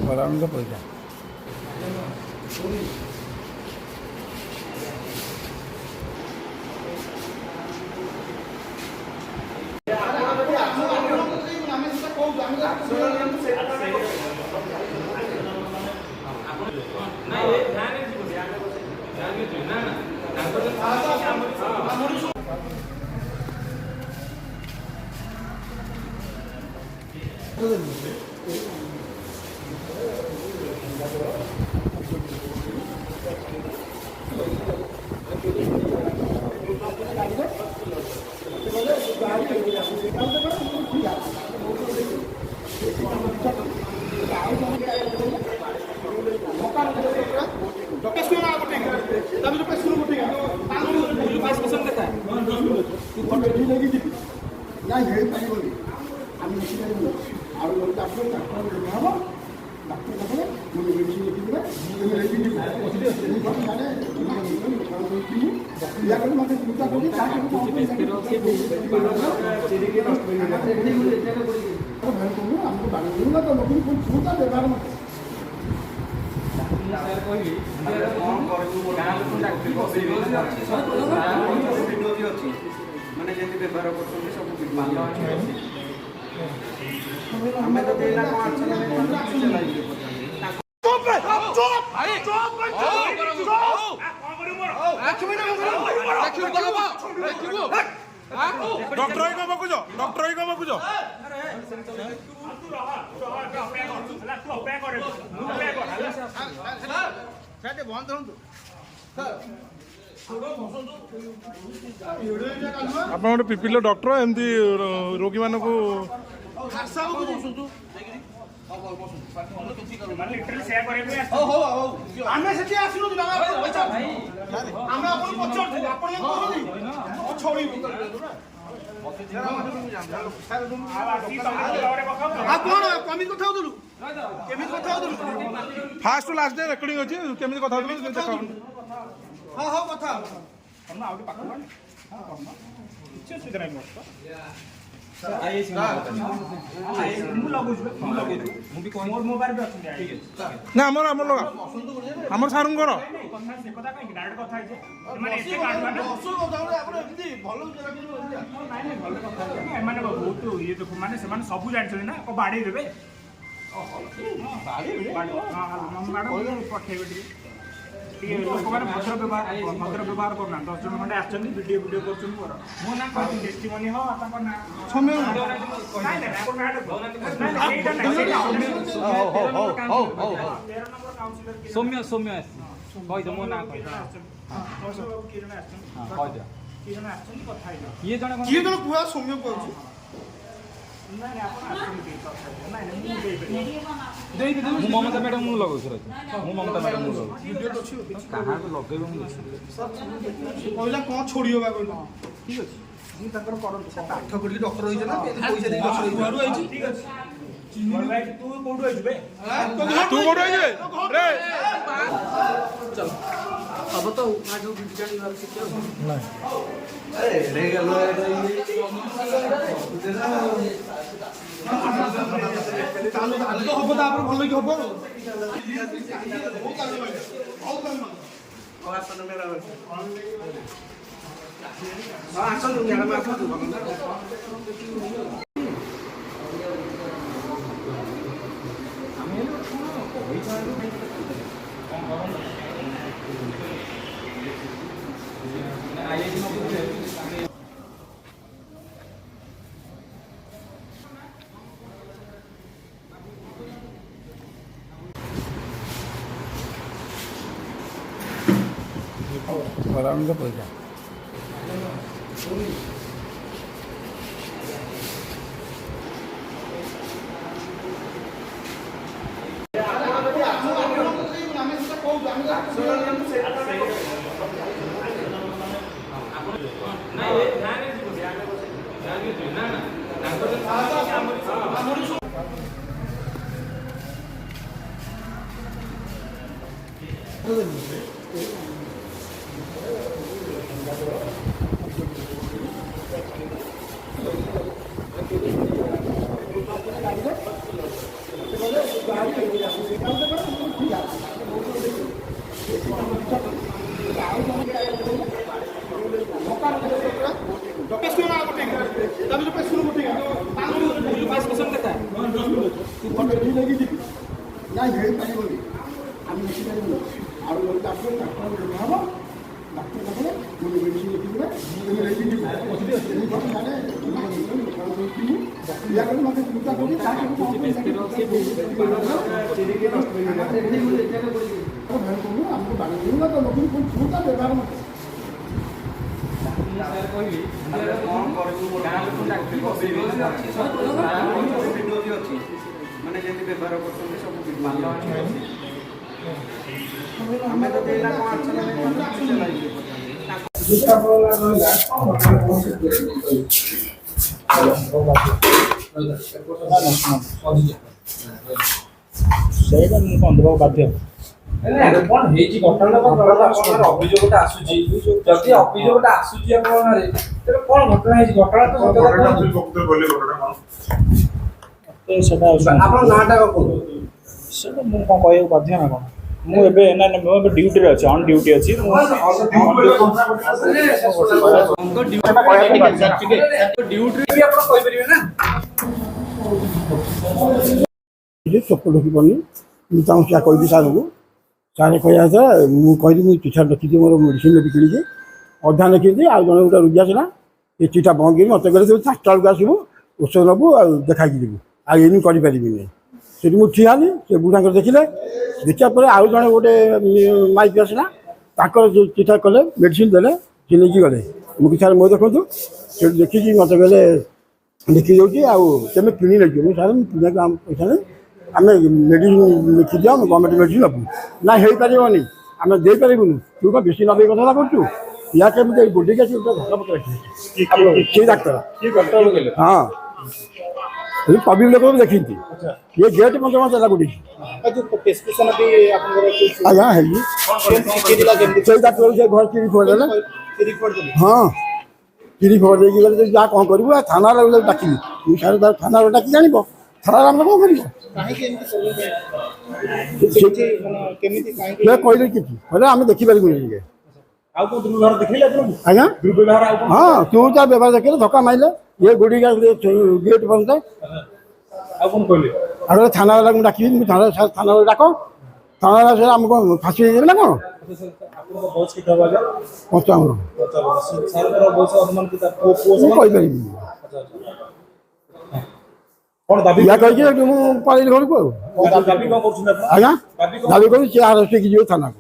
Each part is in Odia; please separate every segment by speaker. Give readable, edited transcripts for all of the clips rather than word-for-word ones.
Speaker 1: ଗଲାବେଳକୁ ପଇସା
Speaker 2: मैंने जैसे व्यवहार करते सब हमें तो देना
Speaker 3: डॉक्टर को बकुज डॉक्टर को बकुज
Speaker 2: बंद
Speaker 3: आप गोटे पिपिल डॉक्टर एमती रोगी मान को फास्ट लास्ट डे रेकर्डिंग अच्छी केमी कथा
Speaker 2: हाँ हाँ कथा
Speaker 3: ना आमर सार
Speaker 4: सब जानते ना बाड़ी देवे पठेबे लोक मैंने भद्र व्यवहार करना 10 जन खंडे आडियो वीडियो कर टेस्टिमनी हो
Speaker 5: सौम्य सौम्य मो ना किए जन
Speaker 2: पूरा सौम्य कहूँ
Speaker 5: ममता मैडम लगो ममता मैडम कहाँ लगे
Speaker 2: कहला कौन छोड़ी होगा कहला
Speaker 4: ठीक अच्छे
Speaker 2: पाठ पढ़ी डॉक्टर होइछ ना पैसा दे डॉक्टर होइछ ठीक अछि
Speaker 4: तू कोठु आइछ बे
Speaker 3: तू कोठु आइछ रे
Speaker 2: चल अब तो आज बिजली वाला से क्या नहीं अरे रे गलो तो हबो तापर भलो कि हबो आसन मेरा आसन मेरा में आसन
Speaker 1: ଗଲାବେଳକୁ ପଇସା
Speaker 4: ସେଇଟା ମୁଁ କଣ ଦେବାକୁ ବାଧ୍ୟ।
Speaker 2: କଣ ହେଇଛି ଘଟଣା ଅଭିଯୋଗଟା ଆସୁଛି ଯଦି ଅଭିଯୋଗଟା ଆସୁଛି ଆପଣଙ୍କ ତେବେ କଣ ଘଟଣା ହେଇଛି ଘଟଣା ତ
Speaker 4: ସେଟା
Speaker 2: ଆପଣ ନାଁଟା କୁହନ୍ତୁ।
Speaker 4: ସେଟା ମୁଁ କଣ କହିବାକୁ ବାଧ୍ୟ ନା କଣ ମୁଁ ଏବେ ନା ମୁଁ ଏବେ ଡ୍ୟୁଟିରେ ଅଛି ଅନ୍ ଡ୍ୟୁଟି ଅଛି
Speaker 1: ଚୋପ ଢୋକି ପାରୁନି ମୁଁ ତାଙ୍କୁ ସେୟା କହିଲି ସାର୍ଙ୍କୁ ସାର୍ କହିବା କଥା ମୁଁ କହିଲି ମୁଁ ଚିଠା ଲେଖିଛି ମୋର ମେଡ଼ିସିନ ନେବି କିଣିକି ଅଧା ଲେଖିଛି ଆଉ ଜଣେ ଗୋଟେ ରୋଗୀ ଆସିଲା ଏ ଚିଠା ବନ୍ଦ କରି ମୋତେ କହିଲେ ତୁ 4ଟା ବେଳକୁ ଆସିବୁ ଔଷଧ ନେବୁ ଆଉ ଦେଖାଇକି ଯିବୁ ଆଉ ଏମିତି କରିପାରିବିନି ସେଠି ମୁଁ ଠିଆ ହେଲି ସେ ବୁଢ଼ାଙ୍କର ଦେଖିଲେ ଦେଖିବା ପରେ ଆଉ ଜଣେ ଗୋଟେ ମାଇପି ଆସିଲା ତାଙ୍କର ଚିଠା କଲେ ମେଡ଼ିସିନ ଦେଲେ ସେ ନେଇକି ଗଲେ ମୁଁ କିଛି ସାର୍ ମୋ ଦେଖନ୍ତୁ ସେଠି ଦେଖିକି ମୋତେ କହିଲେ ଲେଖି ଦେଉଛି ଆଉ ତୁମେ କିଣି ନେଇଯିବ ମୁଁ ସାର୍ ମୁଁ କିଣିବାକୁ ଆମ ପଇସା ନେଇ ଆମେ ମେଡ଼ିସିନ ଲେଖିଦିଅ ଆମେ ଗଭର୍ଣ୍ଣମେଣ୍ଟ ମେଡ଼ିସିନ ନେବୁ ନା ହେଇପାରିବନି ଆମେ ଦେଇପାରିବୁନି ତୁ କ'ଣ ବେଶୀ ନବେ କଥାଟା କରୁଛୁ ୟା କେମିତି ଗୋଟିକି ଆସି ଗୋଟେ ଘର ପତ୍ର କିଏ ଡାକ୍ତର ହଁ ପବ୍ଲିକ ଲୋକ ବି ଦେଖିଛି ଇଏ ଗେଟ୍ ମଧ୍ୟ ଦେଲା ଗୋଟିକି ଆଜ୍ଞା ହେଇଛି ସେଇ ଡାକ୍ତର ସେ ଘର ଚିରି ଫୋଡ଼ ଦେଲେ ହଁ ଚିରି ଫୋଡ଼ ଦେଇକି ଗଲେ ଯାହା କ'ଣ କରିବୁ ଥାନାରେ ଡାକିବି ମୁଁ ସାର୍ ଥାନାରେ ଡାକି ଜାଣିବ ଥାନାରେ ଆମେ କ'ଣ କରିବୁ କହିଲେ କିଛି କହିଲେ ଆମେ ଦେଖିପାରିବୁନି ଟିକେ ଆଜ୍ଞା ହଁ ତୁ ତା ବ୍ୟବହାର ଦେଖିଲେ ଧକ୍କା ମାରିଲେ ଇଏ ଗୁଡ଼ିକା ଗେଟ୍ ବନ୍ଦ ଆଉ ଥାନାରେ ମୁଁ ଡାକିବି ମୁଁ ଥାନାରେ ଡାକ ଥାନାରେ ଆମେ କ'ଣ ଫାঁସି ହେଇଯିବେ ନା କ'ଣ ପଞ୍ଚାମର ମୁଁ କହିପାରିବି ୟା କହିକି ଏଠି ମୁଁ ପଳେଇଲି ଘରକୁ ଆଉ ଆଜ୍ଞା ଦାବି କରୁଛି ସେ ଆରେଷ୍ଟକି ଯିବେ ଥାନାକୁ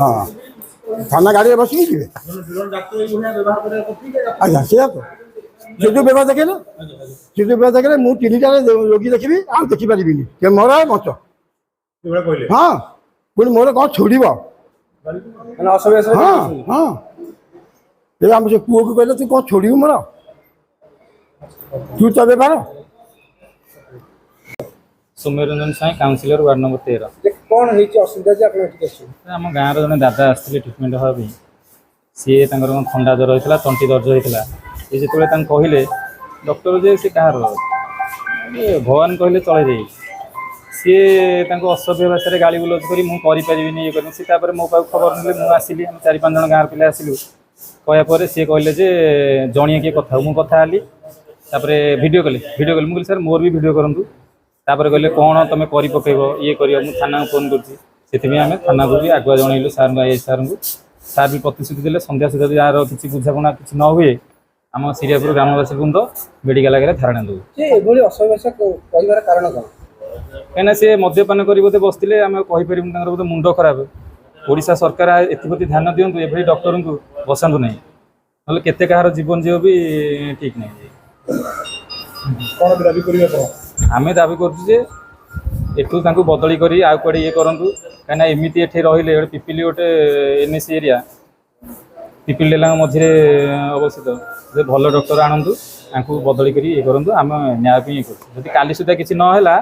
Speaker 1: ହଁ ଥାନା ଗାଡ଼ିରେ ବସିକି ଯିବେ ଆଜ୍ଞା ସେଇଆ ତ ସେ ଯେଉଁ ବ୍ୟବହାର ଦେଖେଇଲେ ସେ ଯେଉଁ ବ୍ୟବହାର ଦେଖେଇଲେ ମୁଁ 3ଟାରେ ରୋଗୀ ଦେଖିବି ଆଉ ଦେଖିପାରିବିନି ସେ ମୋର ବଞ୍ଚ ହଁ ପୁଣି ମୋର କ'ଣ ଛୁଡ଼ିବ ହଁ ହଁ ଏ ଆମେ ସେ ପୁଅକୁ କହିଲେ ତୁ କ'ଣ ଛୁଡ଼ିବୁ ମୋର ତୁ ତ ବ୍ୟବହାର
Speaker 5: Soumyaranjan Sai councillor ward number 13
Speaker 2: କଣ ହେଇଛି ଅସୁବିଧା ଯେ ଆପଣ ଏଠିକି ଆସିଛନ୍ତି
Speaker 5: ଆମ ଗାଁର ଜଣେ ଦାଦା ଆସିଥିଲେ ଟ୍ରିଟମେଣ୍ଟ ହେବା ପାଇଁ ସିଏ ତାଙ୍କର କ'ଣ ଥଣ୍ଡା ଜ୍ୱର ହେଇଥିଲା ତଣ୍ଟି ଦର୍ଜ ହେଇଥିଲା ସେ ଯେତେବେଳେ ତାଙ୍କୁ କହିଲେ ଡକ୍ଟର ଯେ ସେ କାହାର ଭଗବାନ କହିଲେ ଚଳେ ଯାଇ ସିଏ ତାଙ୍କୁ ଅସଭ୍ୟ ଭାଷାରେ ଗାଳି ଗୁଲଜ କରି ମୁଁ କରିପାରିବିନି ଇଏ କରିବି ସେ ତାପରେ ମୋ ପାଖକୁ ଖବର ନେଲେ ମୁଁ ଆସିଲି ଆମେ 4-5 ଜଣ ଗାଁର ପିଲା ଆସିଲୁ କହିବା ପରେ ସିଏ କହିଲେ ଯେ ଜଣିଏ କିଏ କଥା ମୁଁ କଥା ହେଲି ତାପରେ ଭିଡ଼ିଓ କଲେ ମୁଁ କହିଲି ସାର୍ ମୋର ବି ଭିଡ଼ିଓ କରନ୍ତୁ ତାପରେ କହିଲେ କ'ଣ ତୁମେ କରି ପକାଇବ ଇଏ କରିବ ମୁଁ ଥାନାକୁ ଫୋନ୍ କରୁଛି ସେଥିପାଇଁ ଆମେ ଥାନାକୁ ବି ଆଗୁଆ ଜଣେଇଲୁ ସାର୍ଙ୍କୁ ଆଇ ସାର୍ଙ୍କୁ ସାର୍ ବି ପ୍ରତିଶ୍ରୁତି ଦେଲେ ସନ୍ଧ୍ୟା ସୁଦ୍ଧା ଯଦି ଯାହାର କିଛି ବୁଝାପଣା କିଛି ନ ହୁଏ ଆମ ସିରିଆପୁର ଗ୍ରାମବାସୀ ବୃନ୍ଦ ମେଡ଼ିକାଲ ଆଗରେ ଧାରଣା ଦେବୁ
Speaker 2: ଏଭଳି ଅସଭ୍ୟ ଭାଷା କହିବାର କାରଣ କ'ଣ
Speaker 5: କାହିଁକିନା ସେ ମଦ୍ୟପାନ କରି ବୋଧେ ବସିଥିଲେ ଆମେ କହିପାରିବୁନି ତାଙ୍କର ବୋଧେ ମୁଣ୍ଡ ଖରାପ ଓଡ଼ିଶା ସରକାର ଏଥିପ୍ରତି ଧ୍ୟାନ ଦିଅନ୍ତୁ ଏଭଳି ଡକ୍ଟରଙ୍କୁ ବସାନ୍ତୁ ନାହିଁ ନହେଲେ କେତେ କାହାର ଜୀବନ ଯିବ ବି ଠିକ୍ ନାହିଁ ଆମେ ଦାବି କରୁଛୁ ଯେ ଏଠୁ ତାଙ୍କୁ ବଦଳି କରି ଆଉ କୁଆଡ଼େ ଇଏ କରନ୍ତୁ କାହିଁକିନା ଏମିତି ଏଠି ରହିଲେ ଗୋଟେ ପିପିଲି ଗୋଟେ NAC ଏରିଆ ପିପିଲି ଡେଲାଙ୍କ ମଝିରେ ଅବସ୍ଥିତ ଯେ ଭଲ ଡକ୍ଟର ଆଣନ୍ତୁ ତାଙ୍କୁ ବଦଳି କରି ଇଏ କରନ୍ତୁ ଆମେ ନ୍ୟାୟ ପାଇଁ ଇଏ କରୁଛୁ ଯଦି କାଲି ସୁଦ୍ଧା କିଛି ନ ହେଲା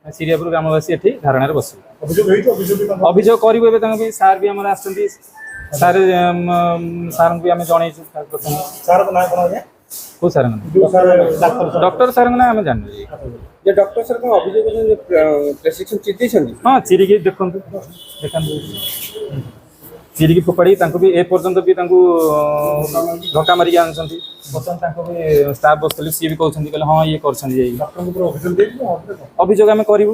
Speaker 5: ସିରିଆପୁର ଗ୍ରାମବାସୀ ଏଠି ଧାରଣାରେ ବସିବେ ଅଭିଯୋଗ କରିବୁ ଏବେ ତାଙ୍କ ପାଇଁ ସାର୍ ବି ଆମର ଆସିଛନ୍ତି ସାର୍ଙ୍କୁ ବି ଆମେ ଜଣେଇଛୁ କେଉଁ ସାର୍ଙ୍କ ଡକ୍ଟର ସାର୍ଙ୍କ ନାଁ ଆମେ ଜାଣିଛୁ
Speaker 2: ଯେ ଡକ୍ଟର ସାର୍ କ'ଣ ଅଭିଯୋଗ ପ୍ରେସ୍କ୍ରିପସନ୍ ଚିରି ଦେଇଛନ୍ତି
Speaker 5: ହଁ ଚିରିକି ଦେଖନ୍ତୁ ଚିରିକି ଫୋପାଡ଼ି ତାଙ୍କୁ ବି ଏପର୍ଯ୍ୟନ୍ତ ବି ତାଙ୍କୁ ଧକ୍କା ମାରିକି ଆଣୁଛନ୍ତି ବର୍ତ୍ତମାନ ତାଙ୍କୁ ବି ଷ୍ଟାଫ୍ ବସିଥିଲେ ସିଏ ବି କହୁଛନ୍ତି କହିଲେ ହଁ ଇଏ କରିଛନ୍ତି ଯାଇକି ଅଭିଯୋଗ ଆମେ କରିବୁ